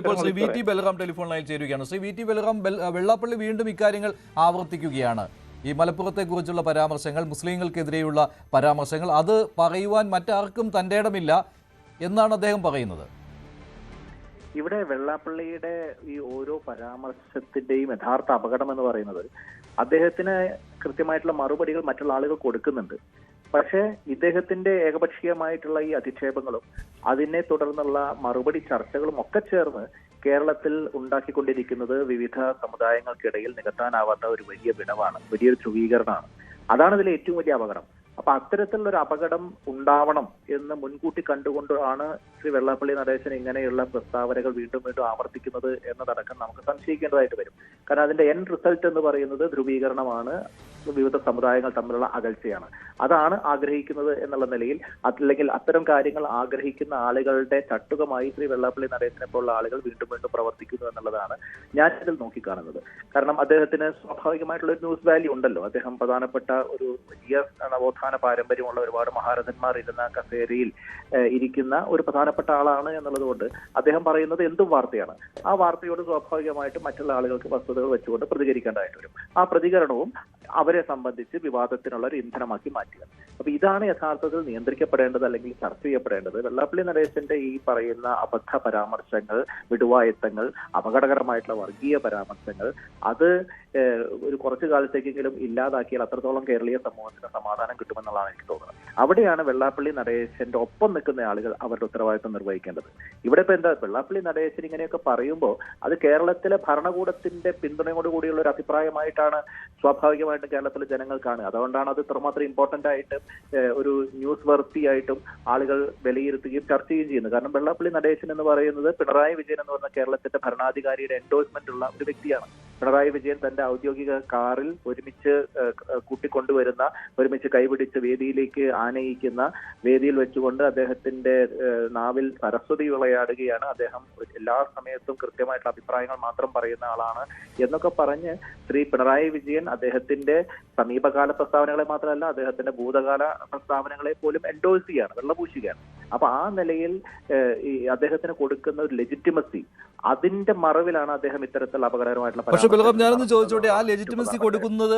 ഇപ്പോൾ ശ്രീ വി ടി ബൽറാം ടെലിഫോൺ ലൈനിൽ ചേരുകയാണ്. ശ്രീ വി ടി ബൽറാം, വെള്ളാപ്പള്ളി വീണ്ടും ഇക്കാര്യങ്ങൾ ആവർത്തിക്കുകയാണ്. ഈ മലപ്പുറത്തെക്കുറിച്ചുള്ള പരാമർശങ്ങൾ, മുസ്ലിങ്ങൾക്കെതിരെയുള്ള പരാമർശങ്ങൾ, അത് പറയുവാൻ മറ്റാർക്കും തൻ്റെ ഇടമില്ല എന്നാണ് അദ്ദേഹം പറയുന്നത്. ഇവിടെ വെള്ളാപ്പള്ളിയുടെ ഈ ഓരോ പരാമർശത്തിന്റെയും യഥാർത്ഥ അപകടം എന്ന് പറയുന്നത് അദ്ദേഹത്തിന് കൃത്യമായിട്ടുള്ള മറുപടികൾ മറ്റുള്ള ആളുകൾ കൊടുക്കുന്നുണ്ട്. പക്ഷേ ഇദ്ദേഹത്തിന്റെ ഏകപക്ഷീയമായിട്ടുള്ള ഈ അധിക്ഷേപങ്ങളും അതിനെ തുടർന്നുള്ള മറുപടി ചർച്ചകളും ഒക്കെ ചേർന്ന് കേരളത്തിൽ ഉണ്ടാക്കിക്കൊണ്ടിരിക്കുന്നത് വിവിധ സമുദായങ്ങൾക്കിടയിൽ നികത്താനാവാത്ത ഒരു വലിയ വിടവാണ്, വലിയൊരു ധ്രുവീകരണമാണ്. അതാണ് ഇതിലെ ഏറ്റവും വലിയ അപകടം. അപ്പൊ അത്തരത്തിലുള്ള ഒരു അപകടം ഉണ്ടാവണം എന്ന് മുൻകൂട്ടി കണ്ടുകൊണ്ടാണ് ശ്രീ വെള്ളാപ്പള്ളി നടേശൻ ഇങ്ങനെയുള്ള പ്രസ്താവനകൾ വീണ്ടും വീണ്ടും ആവർത്തിക്കുന്നത് എന്നതടക്കം നമുക്ക് സംശയിക്കേണ്ടതായിട്ട് വരും. കാരണം അതിന്റെ എൻഡ് റിസൾട്ട് എന്ന് പറയുന്നത് ധ്രുവീകരണമാണ്, വിവിധ സമുദായങ്ങൾ തമ്മിലുള്ള അകൽച്ചയാണ്. അതാണ് ആഗ്രഹിക്കുന്നത് എന്നുള്ള നിലയിൽ, അല്ലെങ്കിൽ അത്തരം കാര്യങ്ങൾ ആഗ്രഹിക്കുന്ന ആളുകളുടെ ചട്ടുകമായി ശ്രീ വെള്ളാപ്പള്ളി നടേശനെ പോലുള്ള ആളുകൾ വീണ്ടും വീണ്ടും പ്രവർത്തിക്കുന്നു എന്നുള്ളതാണ് ഞാൻ ഇതിൽ നോക്കിക്കാണുന്നത്. കാരണം അദ്ദേഹത്തിന് സ്വാഭാവികമായിട്ടുള്ള ഒരു ന്യൂസ് വാല്യൂ ഉണ്ടല്ലോ. അദ്ദേഹം പ്രധാനപ്പെട്ട ഒരു വലിയ നവോത്ഥാന പാരമ്പര്യമുള്ള ഒരുപാട് മഹാരഥന്മാർ ഇരുന്ന കസേരയിൽ ഇരിക്കുന്ന ഒരു പ്രധാനപ്പെട്ട ആളാണ് എന്നുള്ളത് കൊണ്ട് അദ്ദേഹം പറയുന്നത് എന്തും വാർത്തയാണ്. ആ വാർത്തയോട് സ്വാഭാവികമായിട്ടും മറ്റുള്ള ആളുകൾക്ക് വസ്തുതകൾ വെച്ചുകൊണ്ട് പ്രതികരിക്കേണ്ടതായിട്ട് വരും. ആ പ്രതികരണവും അവരെ സംബന്ധിച്ച് വിവാദത്തിനുള്ള ഒരു ഇന്ധനമാക്കി മാറ്റുക. അപ്പൊ ഇതാണ് യഥാർത്ഥത്തിൽ നിയന്ത്രിക്കപ്പെടേണ്ടത്, അല്ലെങ്കിൽ ചർച്ച ചെയ്യപ്പെടേണ്ടത്. വെള്ളാപ്പള്ളി നടേശന്റെ ഈ പറയുന്ന അബദ്ധ പരാമർശങ്ങൾ, വിടുവായത്തങ്ങൾ, അപകടകരമായിട്ടുള്ള വർഗീയ പരാമർശങ്ങൾ, അത് ഒരു കുറച്ചു കാലത്തേക്കെങ്കിലും ഇല്ലാതാക്കിയാൽ അത്രത്തോളം കേരളീയ സമൂഹത്തിന് സമാധാനം കിട്ടുമെന്നുള്ളതാണ് എനിക്ക് തോന്നുന്നത്. അവിടെയാണ് വെള്ളാപ്പള്ളി നടേശന്റെ ഒപ്പം നിൽക്കുന്ന ആളുകൾ അവരുടെ ഉത്തരവാദിത്വം നിർവഹിക്കേണ്ടത്. ഇവിടെ ഇപ്പൊ എന്താ, വെള്ളാപ്പള്ളി നടേശൻ ഇങ്ങനെയൊക്കെ പറയുമ്പോൾ അത് കേരളത്തിലെ ഭരണകൂടത്തിന്റെ പിന്തുണയോടുകൂടിയുള്ള ഒരു അഭിപ്രായമായിട്ടാണ് സ്വാഭാവികമായിട്ടും കേരളത്തിലെ ജനങ്ങൾ കാണുക. അതുകൊണ്ടാണ് അത് ഇത്രമാത്രം ഇമ്പോർട്ടന്റ് ആയിട്ട് ഒരു ന്യൂസ് വർത്തിയായിട്ടും ആളുകൾ വിലയിരുത്തുകയും ചർച്ച ചെയ്യുകയും ചെയ്യുന്നത്. കാരണം വെള്ളാപ്പള്ളി നടേശൻ എന്ന് പറയുന്നത് പിണറായി വിജയൻ എന്ന് പറഞ്ഞ കേരളത്തിന്റെ ഭരണാധികാരിയുടെ എൻഡോഴ്സ്മെന്റ് ഉള്ള ഒരു വ്യക്തിയാണ്. പിണറായി വിജയൻ തന്റെ ഔദ്യോഗിക കാറിൽ ഒരുമിച്ച് കൂട്ടിക്കൊണ്ടുവരുന്ന, ഒരുമിച്ച് കൈപിടിച്ച് വേദിയിലേക്ക് ആനയിക്കുന്ന, വേദിയിൽ വെച്ചുകൊണ്ട് അദ്ദേഹത്തിന്റെ നാവിൽ സരസ്വതി വിളയാടുകയാണ്. അദ്ദേഹം എല്ലാ സമയത്തും കൃത്യമായിട്ടുള്ള അഭിപ്രായങ്ങൾ മാത്രം പറയുന്ന ആളാണ് എന്നൊക്കെ പറഞ്ഞ് ശ്രീ പിണറായി വിജയൻ അദ്ദേഹത്തിന്റെ സമീപകാല പ്രസ്താവനകളെ മാത്രമല്ല അദ്ദേഹത്തിന്റെ ഭൂതകാല പ്രസ്താവനകളെ പോലും എൻഡോഴ്സ് ചെയ്യാണ്, വെള്ളപൂശുകയാണ്. അപ്പൊ ആ നിലയിൽ ഈ അദ്ദേഹത്തിന് കൊടുക്കുന്ന ഒരു ലെജിറ്റിമസി, അതിന്റെ മറവിലാണ് അദ്ദേഹം ഇത്തരത്തിലുള്ള അപകടകരമായിട്ടുള്ള. പക്ഷെ ബൽറാം, ഞാനൊന്ന് ചോദിച്ചോട്ടെ, ആ ലെജിറ്റിമസി കൊടുക്കുന്നത്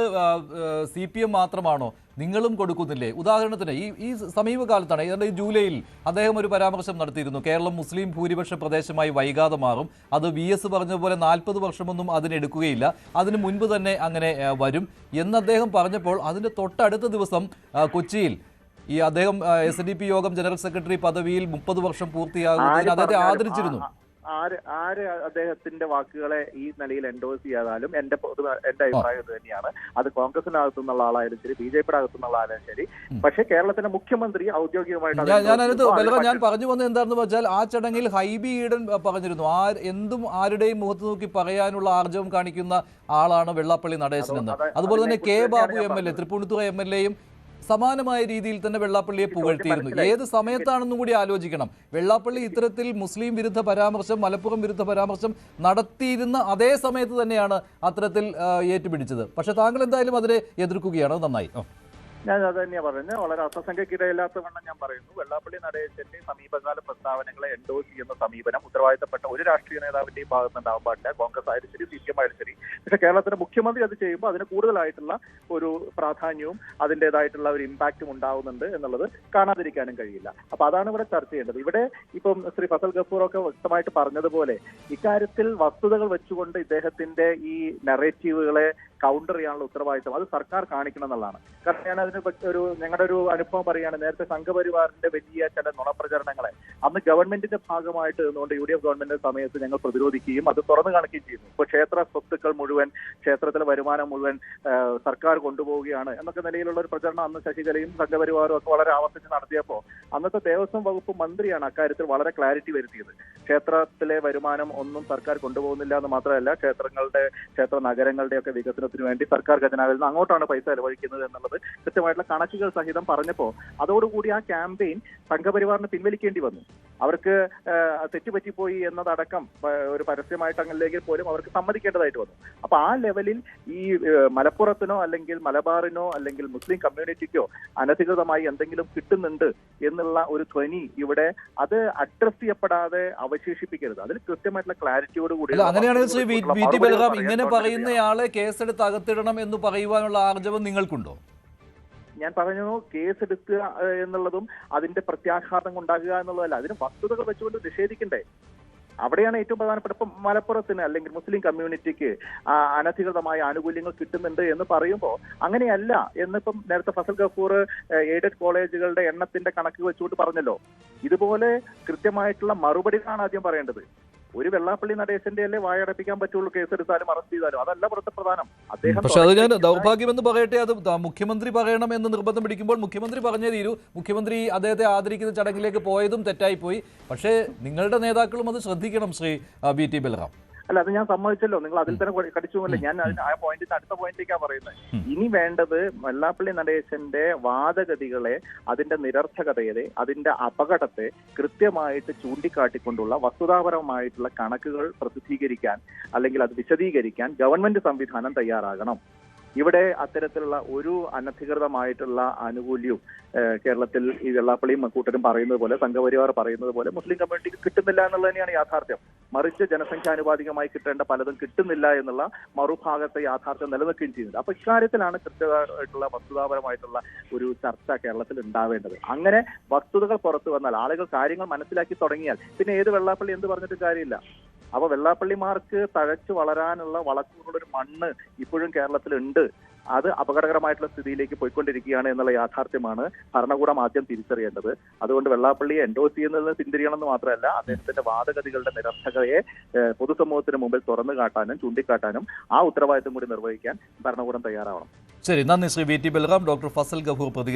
CPM മാത്രമാണോ? നിങ്ങളും കൊടുക്കുന്നില്ലേ? ഉദാഹരണത്തിന് ഈ സമീപകാലത്താണ്, ഏതാണ്ട് ഈ ജൂലൈയിൽ അദ്ദേഹം ഒരു പരാമർശം നടത്തിയിരുന്നു. കേരളം മുസ്ലിം ഭൂരിപക്ഷ പ്രദേശമായി വൈകാതെ മാറും, അത് VS പറഞ്ഞതുപോലെ 40 വർഷമൊന്നും അതിനെടുക്കുകയില്ല, അതിന് മുൻപ് തന്നെ അങ്ങനെ വരും എന്ന് അദ്ദേഹം പറഞ്ഞപ്പോൾ അതിന്റെ തൊട്ടടുത്ത ദിവസം കൊച്ചിയിൽ ഈ അദ്ദേഹം SNDP യോഗം ജനറൽ സെക്രട്ടറി പദവിയിൽ 30 വർഷം പൂർത്തിയാകുന്നതിന് അദ്ദേഹത്തെ ആദരിച്ചിരുന്നു. ആര് അദ്ദേഹത്തിന്റെ വാക്കുകളെ ഈ നിലയിൽ എൻഡോഴ്സ് ചെയ്യാതാലും എന്റെ അഭിപ്രായം ഇത് തന്നെയാണ്. അത് കോൺഗ്രസിനകത്തുനിന്നുള്ള ആളായാലും ശരി, BJPയുടെ അകത്തുനിന്നുള്ള ആളായാലും ശരി. പക്ഷേ കേരളത്തിന്റെ മുഖ്യമന്ത്രി ഔദ്യോഗികമായിട്ട് ഞാൻ പറഞ്ഞു വന്നത് എന്താണെന്ന് വെച്ചാൽ, ആ ചടങ്ങിൽ ഹൈബി ഈഡൻ പറഞ്ഞിരുന്നു, എന്തും ആരുടെയും മുഖത്ത് നോക്കി പറയാനുള്ള ആർജവം കാണിക്കുന്ന ആളാണ് വെള്ളാപ്പള്ളി നടേശൻ എന്ന്. അതുപോലെ തന്നെ K ബാബു MLA, തൃപ്പൂണിത്തുറ MLAയും സമാനമായ രീതിയിൽ തന്നെ വെള്ളാപ്പള്ളിയെ പുകഴ്ത്തിയിരുന്നു. ഏത് സമയത്താണെന്നും കൂടി ആലോചിക്കണം. വെള്ളാപ്പള്ളി ഇത്തരത്തിൽ മുസ്ലിം വിരുദ്ധ പരാമർശം, മലപ്പുറം വിരുദ്ധ പരാമർശം നടത്തിയിരുന്ന അതേ സമയത്ത് തന്നെയാണ് അത്തരത്തിൽ ഏറ്റുപിടിച്ചത്. പക്ഷെ താങ്കൾ എന്തായാലും അതിനെ എതിർക്കുകയാണ്. നന്നായി. ഞാൻ അത് തന്നെയാണ് പറയുന്നത്. വളരെ അർത്ഥസംഖ്യക്കിടയില്ലാത്ത വണ്ണം ഞാൻ പറയുന്നു, വെള്ളാപ്പള്ളി നടേശന്റെ സമീപകാല പ്രസ്താവനകളെ എൻഡോഴ്സ് ചെയ്യുന്ന സമീപനം ഉത്തരവാദിത്തപ്പെട്ട ഒരു രാഷ്ട്രീയ നേതാവിന്റെയും ഭാഗത്ത് ഉണ്ടാവാൻ പാടില്ല. കോൺഗ്രസ് ആയാലും ശരി, CPM ആയാലും ശരി. പക്ഷെ കേരളത്തിന്റെ മുഖ്യമന്ത്രി അത് ചെയ്യുമ്പോൾ അതിന് കൂടുതലായിട്ടുള്ള ഒരു പ്രാധാന്യവും അതിൻ്റെതായിട്ടുള്ള ഒരു ഇമ്പാക്റ്റും ഉണ്ടാവുന്നുണ്ട് എന്നുള്ളത് കാണാതിരിക്കാനും കഴിയില്ല. അപ്പൊ അതാണ് ഇവിടെ ചർച്ച ചെയ്യേണ്ടത്. ഇവിടെ ഇപ്പം ശ്രീ ഫസൽ ഗഫൂർ ഒക്കെ വ്യക്തമായിട്ട് പറഞ്ഞതുപോലെ ഇക്കാര്യത്തിൽ വസ്തുതകൾ വെച്ചുകൊണ്ട് ഇദ്ദേഹത്തിന്റെ ഈ നറേറ്റീവുകളെ കൗണ്ടർ ചെയ്യാനുള്ള ഉത്തരവാദിത്തം അത് സർക്കാർ കാണിക്കണം എന്നുള്ളതാണ്. കാരണം ഞാൻ ഞങ്ങളുടെ ഒരു അനുഭവം പറയുകയാണ്. നേരത്തെ സംഘപരിവാറിന്റെ വലിയ ചില നുണപ്രചരണങ്ങളെ അന്ന് ഗവൺമെന്റിന്റെ ഭാഗമായിട്ട് നിന്നുകൊണ്ട് UDF ഗവൺമെന്റിന്റെ സമയത്ത് ഞങ്ങൾ പ്രതിരോധിക്കുകയും അത് തുറന്നു കാണിക്കുകയും ചെയ്യുന്നു. ഇപ്പോൾ ക്ഷേത്ര സ്വത്തുക്കൾ മുഴുവൻ, ക്ഷേത്രത്തിലെ വരുമാനം മുഴുവൻ സർക്കാർ കൊണ്ടുപോവുകയാണ് എന്നൊക്കെ നിലയിലുള്ള ഒരു പ്രചരണം അന്ന് ശശികലയും സംഘപരിവാറും ഒക്കെ വളരെ ആവർത്തിച്ച് നടത്തിയപ്പോൾ അന്നത്തെ ദേവസ്വം വകുപ്പ് മന്ത്രിയാണ് അക്കാര്യത്തിൽ വളരെ ക്ലാരിറ്റി വരുത്തിയത്. ക്ഷേത്രത്തിലെ വരുമാനം ഒന്നും സർക്കാർ കൊണ്ടുപോകുന്നില്ല എന്ന് മാത്രമല്ല, ക്ഷേത്ര നഗരങ്ങളുടെ ഒക്കെ വികസനത്തിന് വേണ്ടി സർക്കാർ ഖജനാവിൽ നിന്ന് അങ്ങോട്ടാണ് പൈസ ചെലവഴിക്കുന്നത് എന്നുള്ളത് കൃത്യമായിട്ടുള്ള കണക്കുകൾ സഹിതം പറഞ്ഞപ്പോൾ അതോടുകൂടി ആ ക്യാമ്പയിൻ സംഘപരിവാറിന് പിൻവലിക്കേണ്ടി വന്നു. അവർക്ക് തെറ്റുപറ്റിപ്പോയി എന്നതടക്കം ഒരു പരസ്യമായിട്ടല്ലെങ്കിൽ പോലും അവർക്ക് സമ്മതിക്കേണ്ടതായിട്ട് വന്നു. അപ്പൊ ആ ലെവലിൽ ഈ മലപ്പുറത്തിനോ അല്ലെങ്കിൽ മലബാറിനോ അല്ലെങ്കിൽ മുസ്ലിം കമ്മ്യൂണിറ്റിക്കോ അനധികൃതമായി എന്തെങ്കിലും കിട്ടുന്നുണ്ട് എന്നുള്ള ഒരു ധ്വനി ഇവിടെ അത് അഡ്രസ് ചെയ്യപ്പെടാതെ അവശേഷിപ്പിക്കരുത്. അതിൽ കൃത്യമായിട്ടുള്ള ക്ലാരിറ്റിയോട് കൂടി അങ്ങനെയാണെങ്കിൽ ശ്രീ വി ടി ബൽറാം, ഇങ്ങനെ പറയുന്നയാളെ കേസെടുത്ത് അകത്തിടണം എന്ന് പറയുവാനുള്ള ആർജവം നിങ്ങൾക്കുണ്ടോ? ഞാൻ പറഞ്ഞു, കേസെടുക്കുക എന്നുള്ളതും അതിന്റെ പ്രത്യാഘാതം ഉണ്ടാകുക എന്നുള്ളതല്ല, അതിന് വസ്തുതകൾ വെച്ചുകൊണ്ട് നിഷേധിക്കണ്ടേ? അവിടെയാണ് ഏറ്റവും പ്രധാനപ്പെട്ട. ഇപ്പം മലപ്പുറത്തിന് അല്ലെങ്കിൽ മുസ്ലിം കമ്മ്യൂണിറ്റിക്ക് അനധികൃതമായ ആനുകൂല്യങ്ങൾ കിട്ടുന്നുണ്ട് എന്ന് പറയുമ്പോൾ അങ്ങനെയല്ല എന്നിപ്പം നേരത്തെ ഫസൽ ഗഫൂർ എയ്ഡഡ് കോളേജുകളുടെ എണ്ണത്തിന്റെ കണക്ക് വെച്ചുകൊണ്ട് പറഞ്ഞല്ലോ. ഇതുപോലെ കൃത്യമായിട്ടുള്ള മറുപടികളാണ് ആദ്യം പറയേണ്ടത്. ഒരു വെള്ളാപ്പള്ളി നടേശന്റെ അല്ലേ വായടപ്പിക്കാൻ പറ്റുള്ളൂ, കേസെടുത്താലും അറസ്റ്റ് ചെയ്താലും. അതല്ല പുറത്തെ പ്രധാനം. അദ്ദേഹം പക്ഷെ അത് ഞാൻ ദൗർഭാഗ്യമെന്ന് പറയട്ടെ, അത് മുഖ്യമന്ത്രി പറയണം എന്ന് നിർബന്ധം പിടിക്കുമ്പോൾ മുഖ്യമന്ത്രി പറഞ്ഞേ തീരൂ. മുഖ്യമന്ത്രി അദ്ദേഹത്തെ ആദരിക്കുന്ന ചടങ്ങിലേക്ക് പോയതും തെറ്റായിപ്പോയി. പക്ഷേ നിങ്ങളുടെ നേതാക്കളും അത് ശ്രദ്ധിക്കണം ശ്രീ വി ടി ബൽറാം. അല്ല, അത് ഞാൻ സമ്മതിച്ചല്ലോ. നിങ്ങൾ അതിൽ തന്നെ കടിച്ചുകൊണ്ടല്ലേ ഞാൻ ആ പോയിന്റിന് അടുത്ത പോയിന്റിലേക്കാണ് പറയുന്നത്. ഇനി വേണ്ടത് വെള്ളാപ്പള്ളി നടേശന്റെ വാദഗതികളെ, അതിന്റെ നിരർത്ഥകതയെ, അതിന്റെ അപകടത്തെ കൃത്യമായിട്ട് ചൂണ്ടിക്കാട്ടിക്കൊണ്ടുള്ള വസ്തുതാപരമായിട്ടുള്ള കണക്കുകൾ പ്രസിദ്ധീകരിക്കാൻ അല്ലെങ്കിൽ അത് വിശദീകരിക്കാൻ ഗവൺമെന്റ് സംവിധാനം തയ്യാറാകണം. ഇവിടെ അത്തരത്തിലുള്ള ഒരു അനധികൃതമായിട്ടുള്ള ആനുകൂല്യവും കേരളത്തിൽ ഈ വെള്ളാപ്പള്ളിയും കൂട്ടരും പറയുന്നത് പോലെ, സംഘപരിവാർ പറയുന്നത് പോലെ മുസ്ലിം കമ്മ്യൂണിറ്റിക്ക് കിട്ടുന്നില്ല എന്നുള്ളത് തന്നെയാണ് യാഥാർത്ഥ്യം. മറിച്ച് ജനസംഖ്യാനുപാതികമായി കിട്ടേണ്ട പലതും കിട്ടുന്നില്ല എന്നുള്ള മറുഭാഗത്തെ യാഥാർത്ഥ്യം നിലനിൽക്കുകയും ചെയ്യുന്നത്. അപ്പൊ ഇക്കാര്യത്തിലാണ് കൃത്യമായിട്ടുള്ള വസ്തുതാപരമായിട്ടുള്ള ഒരു ചർച്ച കേരളത്തിൽ ഉണ്ടാവേണ്ടത്. അങ്ങനെ വസ്തുതകൾ പുറത്തു വന്നാൽ, ആളുകൾ കാര്യങ്ങൾ മനസ്സിലാക്കി തുടങ്ങിയാൽ പിന്നെ ഏത് വെള്ളാപ്പള്ളി എന്ത് പറഞ്ഞിട്ട് കാര്യമില്ല. അപ്പൊ വെള്ളാപ്പള്ളിമാർക്ക് തഴച്ചു വളരാനുള്ള വളക്കൂറുള്ളൊരു മണ്ണ് ഇപ്പോഴും കേരളത്തിലുണ്ട്. അത് അപകടകരമായിട്ടുള്ള സ്ഥിതിയിലേക്ക് പോയിക്കൊണ്ടിരിക്കുകയാണ് എന്നുള്ള യാഥാർത്ഥ്യമാണ് ഭരണകൂടം ആദ്യം തിരിച്ചറിയേണ്ടത്. അതുകൊണ്ട് വെള്ളാപ്പള്ളിയെ എൻഡോസ് ചെയ്യുന്നതിന് പിന്തിരിയണമെന്ന് മാത്രമല്ല, അദ്ദേഹത്തിന്റെ വാദഗതികളുടെ നിരർത്ഥകതയെ പൊതുസമൂഹത്തിന് മുമ്പിൽ തുറന്നു കാട്ടാനും ചൂണ്ടിക്കാട്ടാനും ആ ഉത്തരവാദിത്വം കൂടി നിർവഹിക്കാൻ ഭരണകൂടം തയ്യാറാവണം. ശരി, നന്ദി ശ്രീ വി ടി ബൽറാം. ഡോക്ടർ ഫസൽ ഗഫൂർ പ്രതികരിച്ചു.